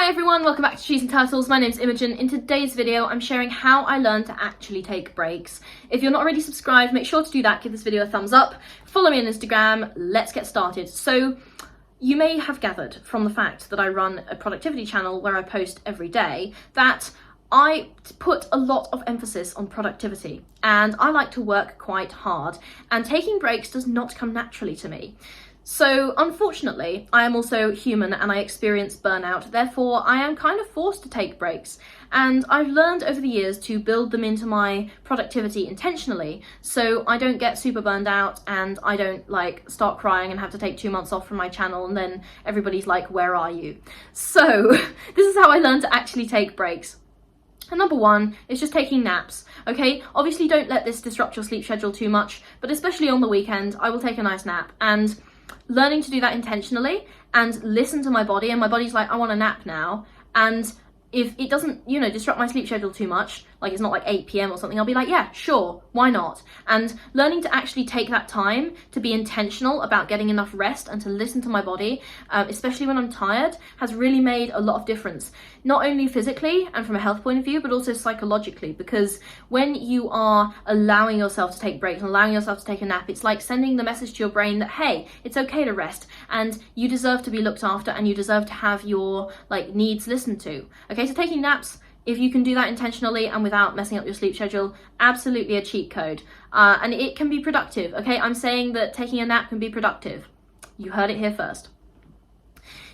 Hi everyone, welcome back to Cheese and Turtles. My name's Imogen. In today's video, I'm sharing how I learned to actually take breaks. If you're not already subscribed, make sure to do that. Give this video a thumbs up. Follow me on Instagram. Let's get started. So, you may have gathered from the fact that I run a productivity channel where I post every day that I put a lot of emphasis on productivity, and I like to work quite hard, and taking breaks does not come naturally to me. So unfortunately, I am also human and I experience burnout, therefore I am kind of forced to take breaks. And I've learned over the years to build them into my productivity intentionally, so I don't get super burned out and I don't start crying and have to take 2 months off from my channel and then everybody's like, where are you? So this is how I learned to actually take breaks. And number one is just taking naps, okay? Obviously don't let this disrupt your sleep schedule too much, but especially on the weekend, I will take a nice nap. And learning to do that intentionally and listen to my body, and my body's like, I want a nap now. And if it doesn't, disrupt my sleep schedule too much, like it's not like 8 p.m. or something, I'll be like, yeah, sure, why not? And learning to actually take that time to be intentional about getting enough rest and to listen to my body, especially when I'm tired, has really made a lot of difference. Not only physically and from a health point of view, but also psychologically, because when you are allowing yourself to take breaks and allowing yourself to take a nap, it's like sending the message to your brain that, hey, it's okay to rest and you deserve to be looked after and you deserve to have your needs listened to. Okay, so taking naps, if you can do that intentionally and without messing up your sleep schedule, absolutely a cheat code. And it can be productive, okay? I'm saying that taking a nap can be productive. You heard it here first.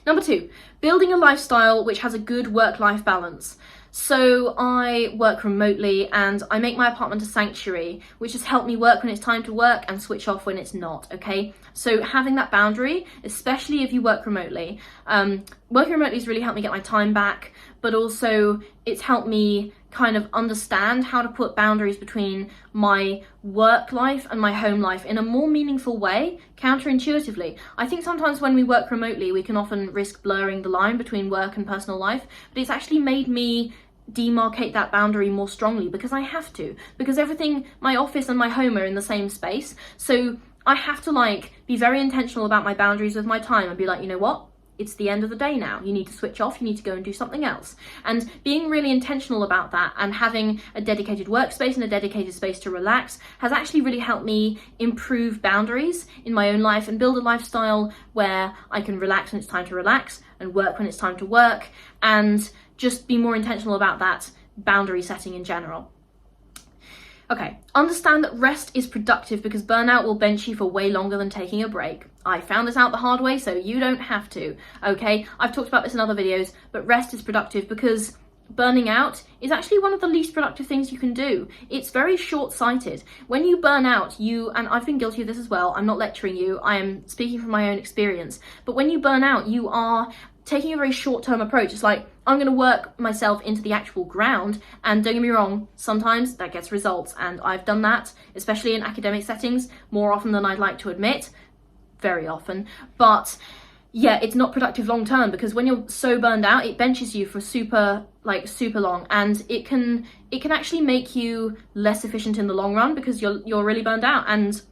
Number two, building a lifestyle which has a good work-life balance. So I work remotely and I make my apartment a sanctuary, which has helped me work when it's time to work and switch off when it's not, okay? So having that boundary, especially if you work remotely, working remotely has really helped me get my time back, but also it's helped me kind of understand how to put boundaries between my work life and my home life in a more meaningful way, counterintuitively. I think sometimes when we work remotely, we can often risk blurring the line between work and personal life, but it's actually made me demarcate that boundary more strongly because I have to, because everything, my office and my home are in the same space. So I have to be very intentional about my boundaries with my time and be like, you know what? It's the end of the day now. You need to switch off. You need to go and do something else. And being really intentional about that and having a dedicated workspace and a dedicated space to relax has actually really helped me improve boundaries in my own life and build a lifestyle where I can relax when it's time to relax and work when it's time to work, and just be more intentional about that boundary setting in general. Okay, understand that rest is productive because burnout will bench you for way longer than taking a break. I found this out the hard way, so you don't have to, okay? I've talked about this in other videos, but rest is productive because burning out is actually one of the least productive things you can do. It's very short-sighted. When you burn out, and I've been guilty of this as well, I'm not lecturing you, I am speaking from my own experience, but when you burn out, you are taking a very short-term approach. It's like, I'm going to work myself into the actual ground, and don't get me wrong, sometimes that gets results, and I've done that, especially in academic settings, more often than I'd like to admit, very often, but yeah, it's not productive long-term because when you're so burned out, it benches you for super long, and it can actually make you less efficient in the long run because you're really burned out and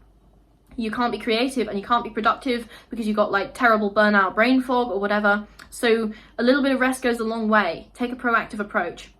you can't be creative and you can't be productive because you've got terrible burnout brain fog or whatever. So a little bit of rest goes a long way. Take a proactive approach.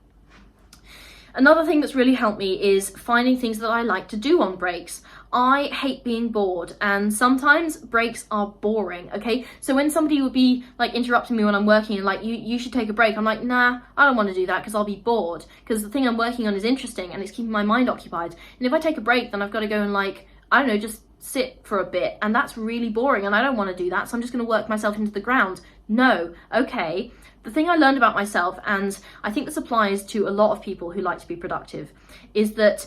Another thing that's really helped me is finding things that I like to do on breaks. I hate being bored, and sometimes breaks are boring, okay? So when somebody would be interrupting me when I'm working and you should take a break, I'm like, nah, I don't want to do that because I'll be bored, because the thing I'm working on is interesting and it's keeping my mind occupied. And if I take a break, then I've got to go and I don't know, just sit for a bit, and that's really boring and I don't want to do that, so I'm just going to work myself into the ground. No, okay. The thing I learned about myself, and I think this applies to a lot of people who like to be productive, is that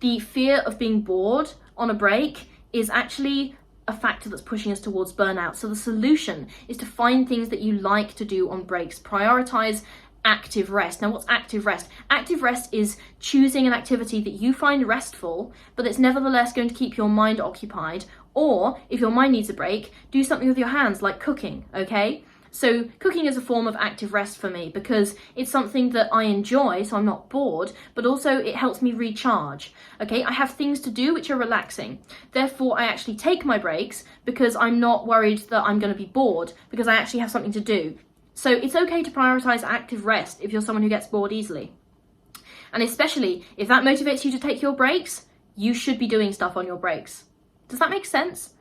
the fear of being bored on a break is actually a factor that's pushing us towards burnout. So the solution is to find things that you like to do on breaks. Prioritize active rest. Now, what's active rest? Active rest is choosing an activity that you find restful, but it's nevertheless going to keep your mind occupied. Or if your mind needs a break, do something with your hands like cooking, okay? So cooking is a form of active rest for me because it's something that I enjoy, so I'm not bored, but also it helps me recharge. Okay, I have things to do which are relaxing. Therefore, I actually take my breaks because I'm not worried that I'm going to be bored because I actually have something to do. So it's okay to prioritize active rest if you're someone who gets bored easily. And especially if that motivates you to take your breaks, you should be doing stuff on your breaks. Does that make sense?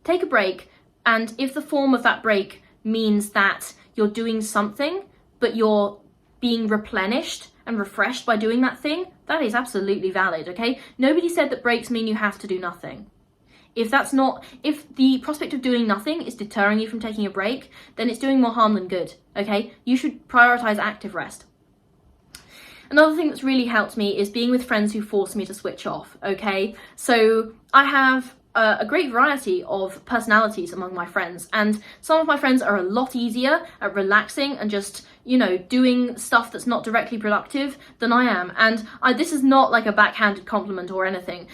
Take a break, and if the form of that break means that you're doing something, but you're being replenished and refreshed by doing that thing, that is absolutely valid, okay? Nobody said that breaks mean you have to do nothing. If the prospect of doing nothing is deterring you from taking a break, then it's doing more harm than good, okay? You should prioritize active rest. Another thing that's really helped me is being with friends who force me to switch off, okay? So I have a great variety of personalities among my friends, and some of my friends are a lot easier at relaxing and just, you know, doing stuff that's not directly productive than I am. And this is not like a backhanded compliment or anything.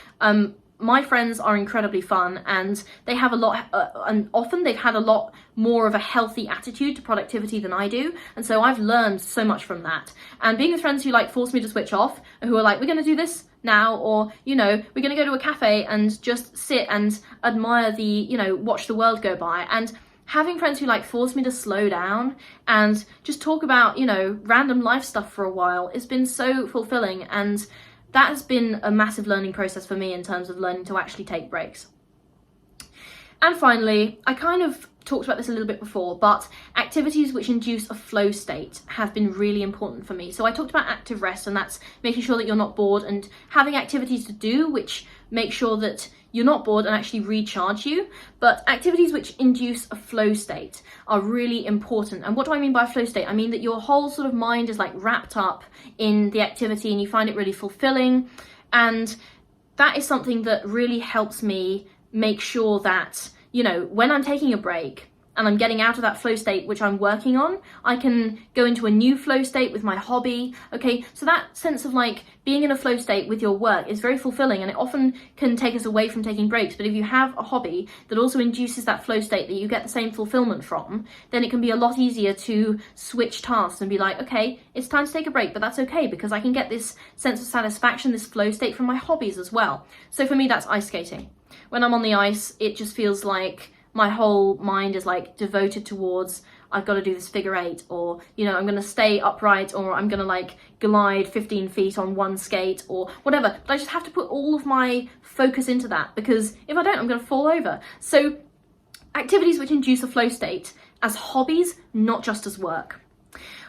My friends are incredibly fun, and they have and often they've had a lot more of a healthy attitude to productivity than I do, and so I've learned so much from that. And being with friends who like force me to switch off, who are like, we're going to do this now, or, you know, we're going to go to a cafe and just sit and admire the, you know, watch the world go by. And having friends who like force me to slow down and just talk about, you know, random life stuff for a while has been so fulfilling, and that has been a massive learning process for me in terms of learning to actually take breaks. And finally, I kind of talked about this a little bit before, but activities which induce a flow state have been really important for me. So I talked about active rest, and that's making sure that you're not bored and having activities to do which make sure that you're not bored and actually recharge you. But activities which induce a flow state are really important. And what do I mean by flow state? I mean that your whole sort of mind is like wrapped up in the activity and you find it really fulfilling. And that is something that really helps me make sure that, you know, when I'm taking a break and I'm getting out of that flow state which I'm working on, I can go into a new flow state with my hobby, okay? So that sense of like being in a flow state with your work is very fulfilling, and it often can take us away from taking breaks. But if you have a hobby that also induces that flow state that you get the same fulfillment from, then it can be a lot easier to switch tasks and be like, okay, it's time to take a break, but that's okay because I can get this sense of satisfaction, this flow state from my hobbies as well. So for me, that's ice skating. When I'm on the ice, it just feels like my whole mind is like devoted towards, I've got to do this figure eight, or, you know, I'm going to stay upright, or I'm going to like glide 15 feet on one skate, or whatever. But I just have to put all of my focus into that, because if I don't, I'm going to fall over. So activities which induce a flow state as hobbies, not just as work.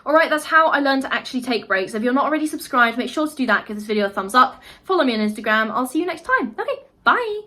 Alright, that's how I learned to actually take breaks. If you're not already subscribed, make sure to do that. Give this video a thumbs up. Follow me on Instagram. I'll see you next time. Okay, bye.